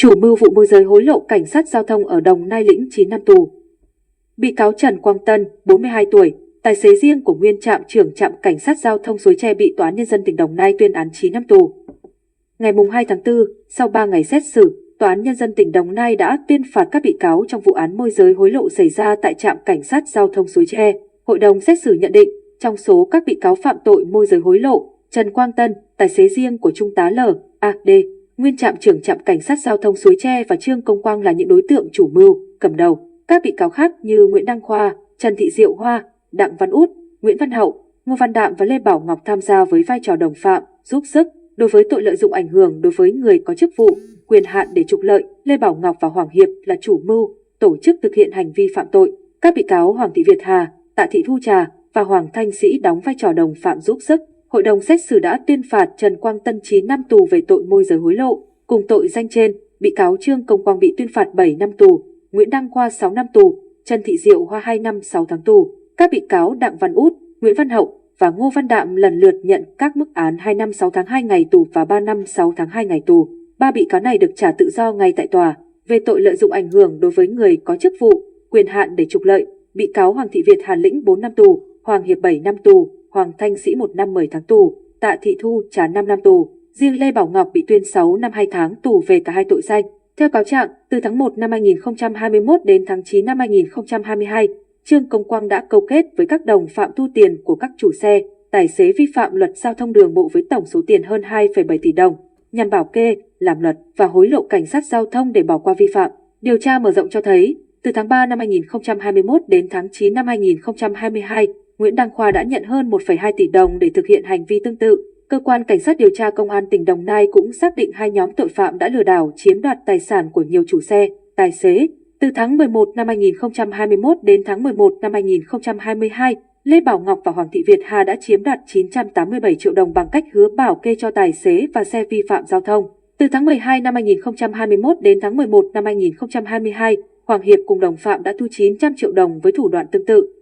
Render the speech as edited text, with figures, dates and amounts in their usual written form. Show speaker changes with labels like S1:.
S1: chủ mưu vụ môi giới hối lộ cảnh sát giao thông ở Đồng Nai lĩnh 9 năm tù. Bị cáo Trần Quang Tân, 42 tuổi, tài xế riêng của nguyên trạm trưởng trạm cảnh sát giao thông Suối Tre bị Tòa án Nhân dân tỉnh Đồng Nai tuyên án 9 năm tù. Ngày 2 tháng 4, sau 3 ngày xét xử, Tòa án Nhân dân tỉnh Đồng Nai đã tuyên phạt các bị cáo trong vụ án môi giới hối lộ xảy ra tại trạm cảnh sát giao thông Suối Tre. Hội đồng xét xử nhận định, trong số các bị cáo phạm tội môi giới hối lộ, Trần Quang Tân, tài xế riêng của Trung tá L.A.D., nguyên trạm trưởng trạm cảnh sát giao thông Suối Tre và Trương Công Quang là những đối tượng chủ mưu, cầm đầu. Các bị cáo khác như Nguyễn Đăng Khoa, Trần Thị Diệu Hoa, Đặng Văn Út, Nguyễn Văn Hậu, Ngô Văn Đạm và Lê Bảo Ngọc tham gia với vai trò đồng phạm, giúp sức. Đối với tội lợi dụng ảnh hưởng đối với người có chức vụ, quyền hạn để trục lợi, Lê Bảo Ngọc và Hoàng Hiệp là chủ mưu, tổ chức thực hiện hành vi phạm tội. Các bị cáo Hoàng Thị Việt Hà, Tạ Thị Thu Trà và Hoàng Thanh Sĩ đóng vai trò đồng phạm giúp sức. Hội đồng xét xử đã tuyên phạt Trần Quang Tân 9 năm tù về tội môi giới hối lộ. Cùng tội danh trên, bị cáo Trương Công Quang bị tuyên phạt 7 năm tù, Nguyễn Đăng Khoa 6 năm tù, Trần Thị Diệu Hoa 2 năm 6 tháng tù. Các bị cáo Đặng Văn Út, Nguyễn Văn Hậu và Ngô Văn Đạm lần lượt nhận các mức án 2 năm 6 tháng 2 ngày tù và 3 năm 6 tháng 2 ngày tù. Ba bị cáo này được trả tự do ngay tại tòa. Về tội lợi dụng ảnh hưởng đối với người có chức vụ, quyền hạn để trục lợi, bị cáo Hoàng Thị Việt Hà lĩnh 4 năm tù, Hoàng Hiệp 7 năm tù, Hoàng Thanh Sĩ 1 năm 10 tháng tù, Tạ Thị Thu Trà 5 năm tù. Riêng Lê Bảo Ngọc bị tuyên 6 năm 2 tháng tù về cả hai tội danh. Theo cáo trạng, từ tháng 1 năm 2021 đến tháng 9 năm 2022, Trương Công Quang đã câu kết với các đồng phạm thu tiền của các chủ xe, tài xế vi phạm luật giao thông đường bộ với tổng số tiền hơn 2,7 tỷ đồng, nhằm bảo kê, làm luật và hối lộ cảnh sát giao thông để bỏ qua vi phạm. Điều tra mở rộng cho thấy, từ tháng 3 năm 2021 đến tháng 9 năm 2022, Nguyễn Đăng Khoa đã nhận hơn 1,2 tỷ đồng để thực hiện hành vi tương tự. Cơ quan Cảnh sát điều tra Công an tỉnh Đồng Nai cũng xác định hai nhóm tội phạm đã lừa đảo chiếm đoạt tài sản của nhiều chủ xe, tài xế. Từ tháng 11 năm 2021 đến tháng 11 năm 2022, Lê Bảo Ngọc và Hoàng Thị Việt Hà đã chiếm đoạt 987 triệu đồng bằng cách hứa bảo kê cho tài xế và xe vi phạm giao thông. Từ tháng 12 năm 2021 đến tháng 11 năm 2022, Hoàng Hiệp cùng đồng phạm đã thu 900 triệu đồng với thủ đoạn tương tự.